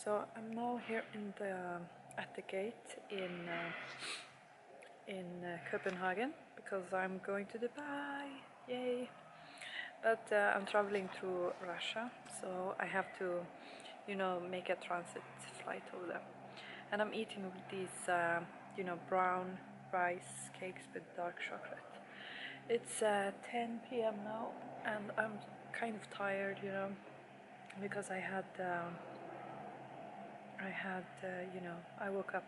So I'm now here in the at the gate in Copenhagen because I'm going to Dubai. Yay! But I'm traveling through Russia, so I have to, you know, make a transit flight over there. And I'm eating these, you know, brown rice cakes with dark chocolate. It's 10 p.m. now, and I'm kind of tired, you know, because you know, I woke up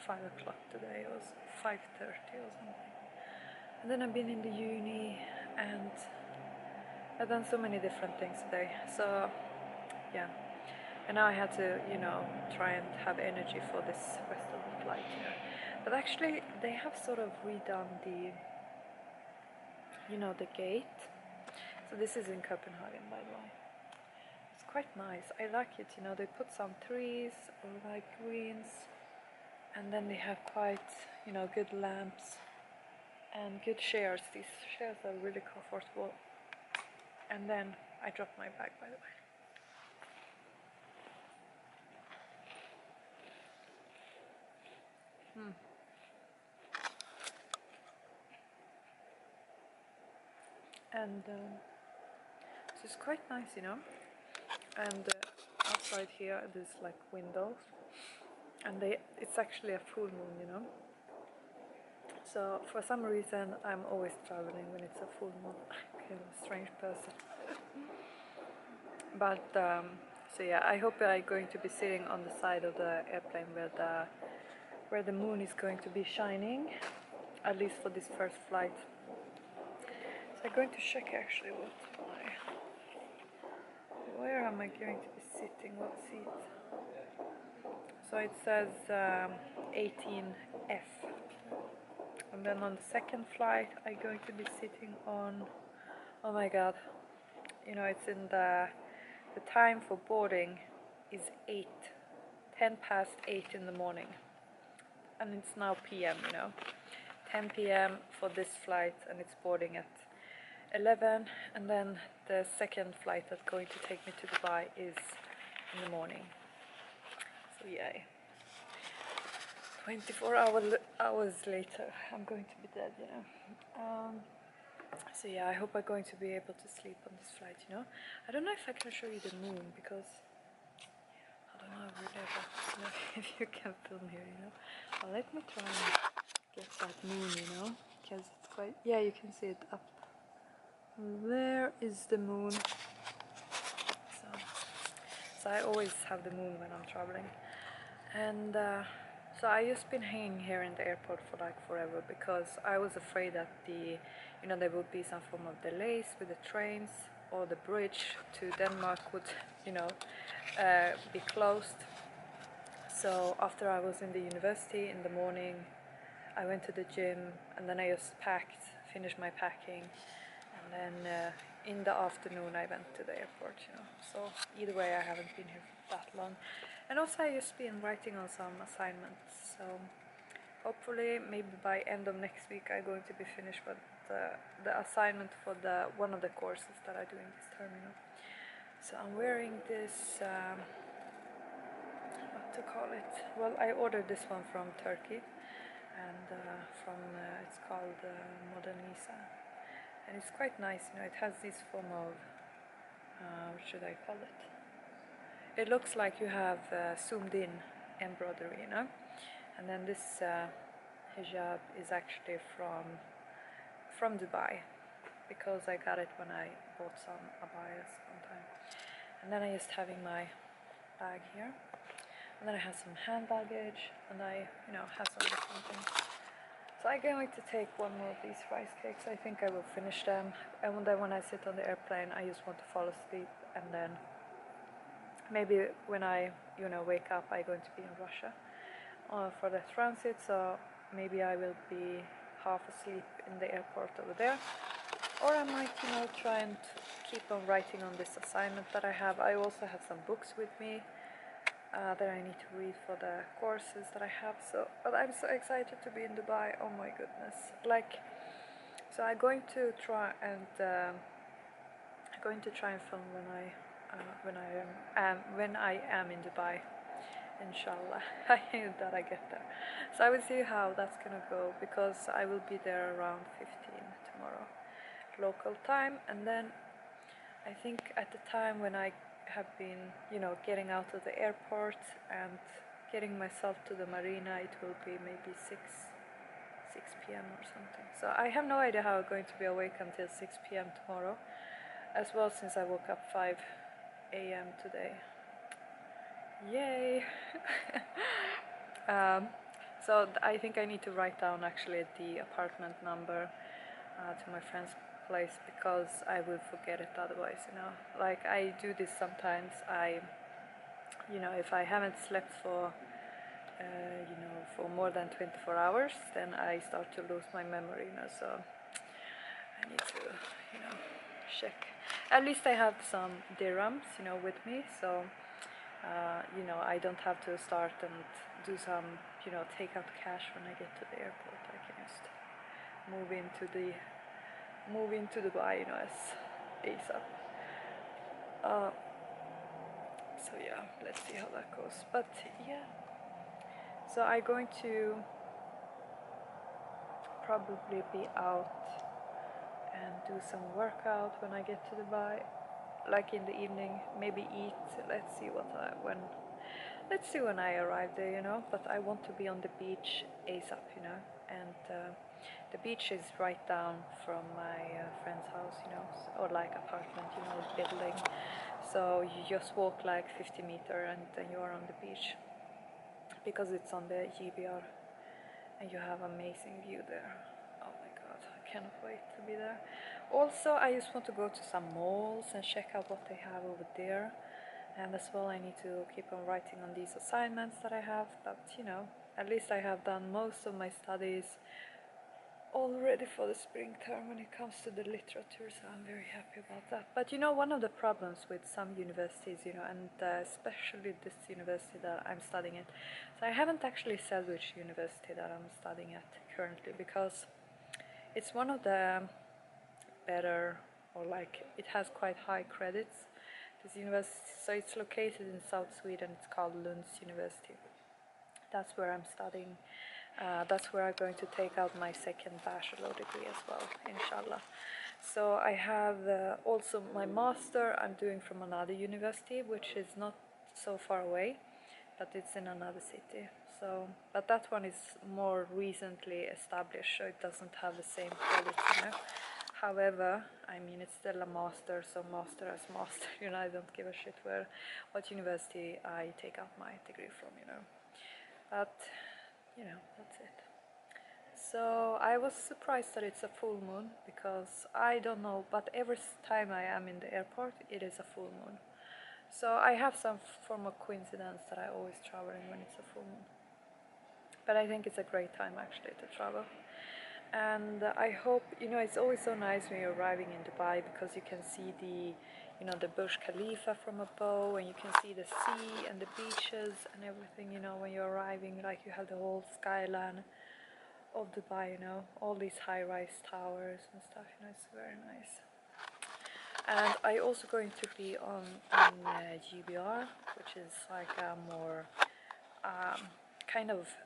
5 o'clock today. It was 5:30 or something. And then I've been in the uni, and I've done so many different things today. So yeah, and now I had to, you know, try and have energy for this rest of the flight here. But actually, they have sort of redone the, you know, the gate. So this is in Copenhagen, by the way. It's quite nice. I like it, you know, they put some trees or like greens, and then they have quite, you know, good lamps and good chairs. These chairs are really comfortable. And then I dropped my bag, by the way. And so it's quite nice, you know. And outside here there's like windows, and it's actually a full moon, you know. So for some reason I'm always traveling when it's a full moon. I'm a strange person. But so yeah, I hope I'm going to be sitting on the side of the airplane where the moon is going to be shining, at least for this first flight. So I'm going to check actually where am I going to be sitting, what seat. So it says 18F. And then on the second flight I'm going to be sitting on, oh my god, you know, it's in the time for boarding is 10 past 8 in the morning, and it's now PM, you know, 10 PM for this flight, and it's boarding at 11, and then the second flight that's going to take me to Dubai is in the morning. So yay. 24 hours later I'm going to be dead, you know. So yeah, I hope I'm going to be able to sleep on this flight, you know. I don't know if I can show you the moon, because I don't know really about, you know, if you can film here, you know. Well, let me try and get that moon, you know, because it's quite, yeah, you can see it up there is the moon. So I always have the moon when I'm traveling. And so I just been hanging here in the airport for like forever, because I was afraid that you know, there would be some form of delays with the trains, or the bridge to Denmark would, you know, be closed. So after I was in the university in the morning, I went to the gym, and then I just finished my packing, and then in the afternoon I went to the airport, you know. So either way, I haven't been here for that long. And also I just been writing on some assignments, so hopefully maybe by end of next week I'm going to be finished with the assignment for one of the courses that I'm doing this term, you know. So I'm wearing this, what to call it? Well, I ordered this one from Turkey, and it's called Modernisa, and it's quite nice, you know. It has this form of, what should I call it? It looks like you have zoomed in embroidery, you know. And then this hijab is actually from Dubai, because I got it when I bought some abayas one time. And then I just having my bag here, and then I have some hand baggage, and I, you know, have some different things. So I'm going to take one more of these rice cakes. I think I will finish them, and then when I sit on the airplane I just want to fall asleep, and then maybe when I, you know, wake up I'm going to be in Russia for the transit, so maybe I will be half asleep in the airport over there, or I might, you know, try and keep on writing on this assignment that I have. I also have some books with me that I need to read for the courses that I have. So, but I'm so excited to be in Dubai. Oh my goodness! Like, so I'm going to try and film when when I am in Dubai. Inshallah, I hope that I get there. So I will see how that's gonna go, because I will be there around 15 tomorrow, local time, and then I think at the time when I have been, getting out of the airport and getting myself to the marina, it will be maybe 6 p.m. or something. So I have no idea how I'm going to be awake until 6 p.m. tomorrow, as well, since I woke up 5 a.m. today. Yay! So I think I need to write down actually the apartment number to my friend's place, because I will forget it otherwise, Like I do this sometimes. If I haven't slept for for more than 24 hours, then I start to lose my memory, so I need to, check. At least I have some dirhams, with me, so, I don't have to start and do some, take out cash when I get to the airport. I can just move into Dubai, as ASAP. So yeah, let's see how that goes. But yeah, so I'm going to probably be out and do some workout when I get to Dubai, like in the evening, maybe eat. Let's see when I arrive there, But I want to be on the beach ASAP, and the beach is right down from my friend's house, or like apartment, building. So you just walk like 50 meters and then you are on the beach, because it's on the GBR, and you have amazing view there. Oh my god, I cannot wait to be there. Also, I just want to go to some malls and check out what they have over there. And as well, I need to keep on writing on these assignments that I have, but at least I have done most of my studies already for the spring term when it comes to the literature, so I'm very happy about that. But one of the problems with some universities, and especially this university that I'm studying at, so I haven't actually said which university that I'm studying at currently, because it's one of the better, or like it has quite high credits, this university. So it's located in South Sweden. It's called Lund University. That's where I'm studying. That's where I'm going to take out my second bachelor degree as well, inshallah. So I have also my master I'm doing from another university, which is not so far away, but it's in another city. So, but that one is more recently established, so it doesn't have the same credits, However, I mean, it's still a master, so master as master, I don't give a shit what university I take out my degree from, But, that's it. So I was surprised that it's a full moon, because I don't know, but every time I am in the airport, it is a full moon. So I have some form of coincidence that I always traveling when it's a full moon. But I think it's a great time actually to travel. And I hope, it's always so nice when you're arriving in Dubai, because you can see the Burj Khalifa from above, and you can see the sea and the beaches and everything, when you're arriving, like you have the whole skyline of Dubai, all these high-rise towers and stuff, it's very nice. And I also going to be in GBR, which is like a more kind of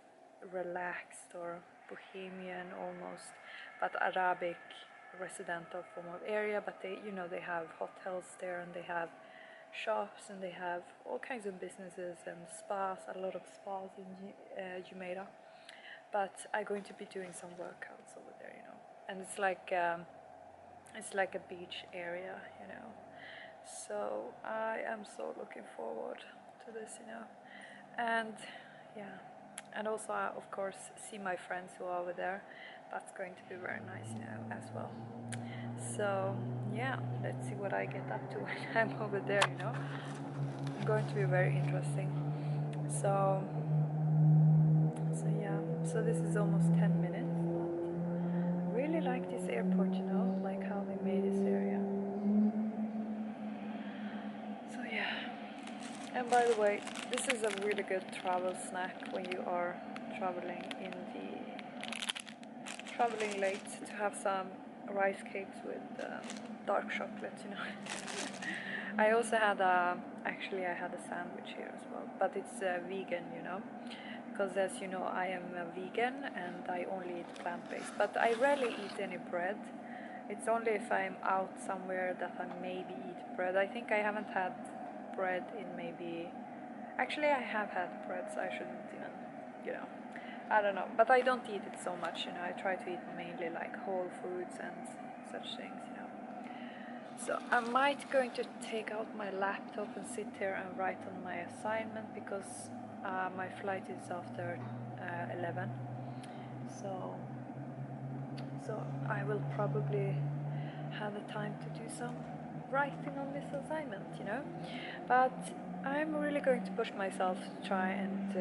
relaxed or bohemian almost, but Arabic residential form of area. But they have hotels there, and they have shops, and they have all kinds of businesses and spas, a lot of spas in Jumeirah. But I'm going to be doing some workouts over there, and it's like a beach area, so I am so looking forward to this, and yeah. And also, of course, see my friends who are over there. That's going to be very nice, as well. So, yeah, let's see what I get up to when I'm over there, It's going to be very interesting. So yeah, so this is almost 10 minutes. But I really like this airport, like how they made this area. So, yeah. And by the way, this is a really good travel snack when you are traveling late, to have some rice cakes with dark chocolate, you know. I also had actually I had a sandwich here as well, but it's vegan, you know, because as you know I am a vegan and I only eat plant-based, but I rarely eat any bread. It's only if I'm out somewhere that I maybe eat bread. I think I haven't had bread in maybe, actually I have had bread, so I shouldn't even, you know, I don't know, but I don't eat it so much, you know. I try to eat mainly like whole foods and such things, you know. So I might going to take out my laptop and sit here and write on my assignment because my flight is after 11. So I will probably have the time to do some writing on this assignment, you know. But I'm really going to push myself to try and,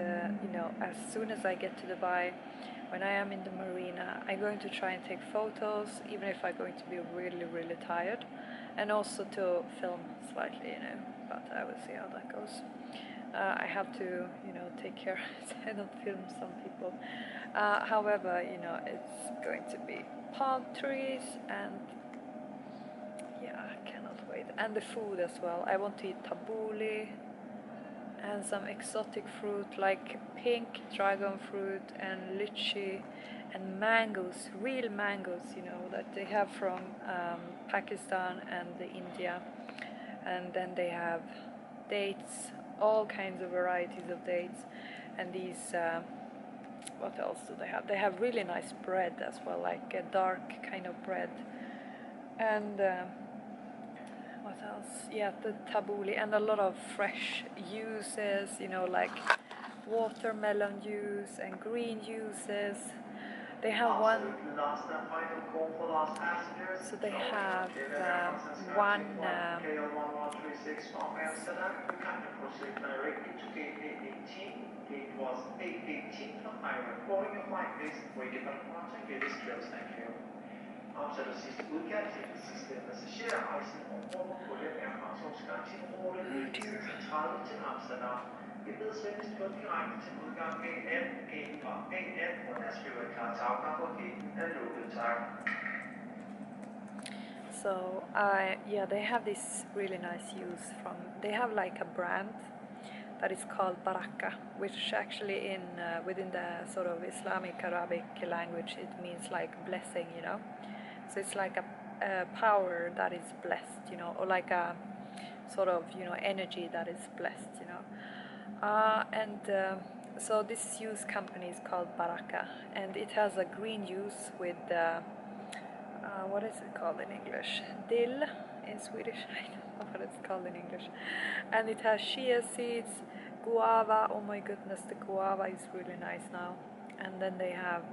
you know, as soon as I get to Dubai, when I am in the marina, I'm going to try and take photos, even if I'm going to be really, really tired, and also to film slightly, you know, but I will see how that goes. I have to, you know, take care so I don't film some people. However, you know, it's going to be palm trees and yeah, I cannot wait. And the food as well. I want to eat tabbouleh and some exotic fruit like pink dragon fruit and lychee and mangoes, real mangoes, you know, that they have from Pakistan and India. And then they have dates, all kinds of varieties of dates, and these what else do they have? They have really nice bread as well, like a dark kind of bread. And what else? Yeah, the tabbouleh and a lot of fresh juices, you know, like watermelon juice and green juices. They have one. So they have one. Gate was 818 from highway. Boarding your flight, please. We get back departure. Gate is closed. Thank you. After the system, we can take the system passagerer rejsen ombord på den er pensionsgang til Rute 1936 til Amsterdam. Vi bedes venligst gå direkte til udgang gate 18, gate fra A18, hvor der skriver klar til afgang, hvor gaten er lukket. Tak. So yeah, they have this really nice use from. They have like a brand that is called baraka, which actually in within the sort of Islamic Arabic language it means like blessing, you know. So it's like a power that is blessed, you know, or like a sort of, you know, energy that is blessed, you know. So this juice company is called Baraka, and it has a green juice with what is it called in English? Dill in Swedish. I don't know what it's called in English. And it has chia seeds, guava. Oh my goodness, the guava is really nice now. And then they have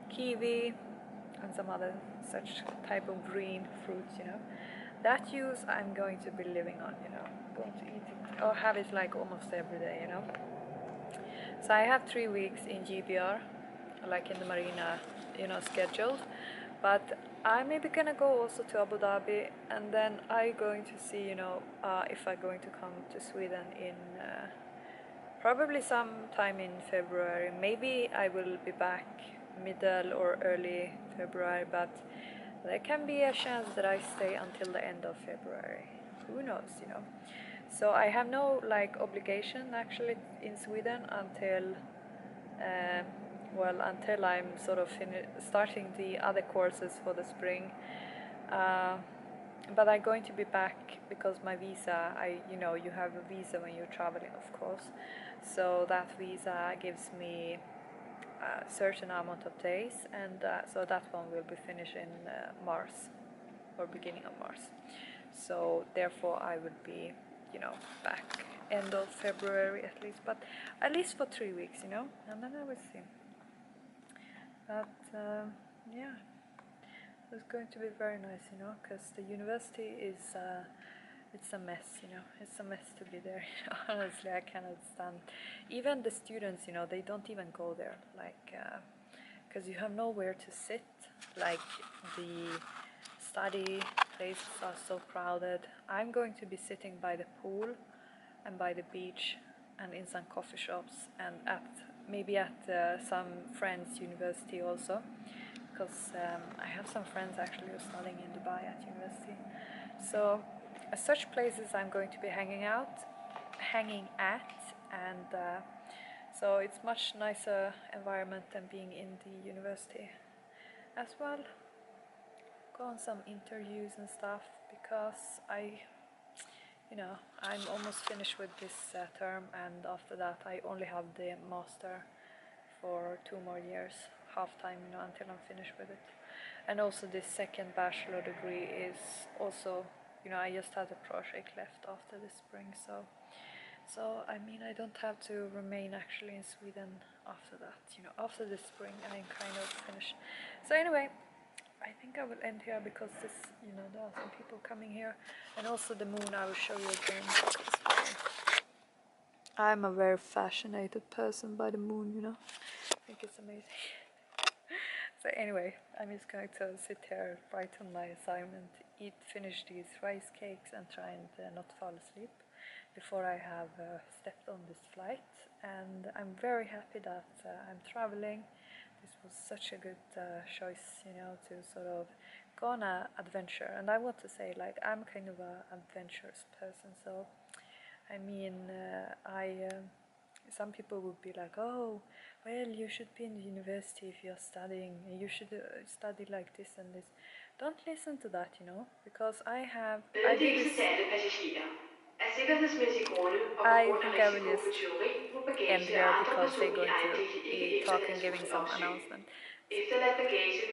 kiwi and some other such type of green fruits, you know. That juice I'm going to be living on, you know. I'm going to eat it or have it like almost every day, you know. So I have 3 weeks in GBR, like in the marina, you know, scheduled. But I maybe gonna go also to Abu Dhabi, and then I going to see, you know, if I'm going to come to Sweden in probably sometime in February. Maybe I will be back middle or early February, but there can be a chance that I stay until the end of February. Who knows, you know. So I have no like obligation actually in Sweden until until I'm sort of starting the other courses for the spring. But I'm going to be back because my visa, you have a visa when you're traveling, of course. So that visa gives me a certain amount of days, and so that one will be finished in Mars, or beginning of Mars. So therefore I will be, you know, back end of February at least, but at least for 3 weeks, you know, and then I will see. But yeah, it's going to be very nice, you know, because the university is it's a mess, you know. It's a mess to be there. Honestly, I cannot stand. Even the students, you know, they don't even go there, like, because you have nowhere to sit. Like the study places are so crowded. I'm going to be sitting by the pool and by the beach and in some coffee shops, and at maybe at some friends' university also, because I have some friends actually who are studying in Dubai at university. So as such places I'm going to be hanging at, and so it's much nicer environment than being in the university as well. Go on some interviews and stuff, because I'm almost finished with this term, and after that I only have the master for 2 more years, half time, until I'm finished with it. And also this second bachelor degree is also, I just had a project left after the spring, so I mean I don't have to remain actually in Sweden after that. After the spring I'm kind of finished. So anyway, I think I will end here, because there are some people coming here, and also the moon I will show you again. I'm a very fascinated person by the moon, I think it's amazing. So anyway, I'm just going to sit here, write on my assignment, finish these rice cakes, and try and not fall asleep before I have stepped on this flight. And I'm very happy that I'm traveling. This was such a good choice, to sort of go on an adventure. And I want to say, like, I'm kind of an adventurous person, so I mean, some people would be like, oh, well, you should be in the university if you're studying, you should study like this and this. Don't listen to that, because I did this. Meddelelse til alle passagerer. Af sikkerhedsmæssige grunde og på I grund af think I will risiko for just tyveri må end bagage og here, andre because they're personlige going to ejendele ikke be talking, efterlades giving hos some opsyn. announcement. Efterladt bagage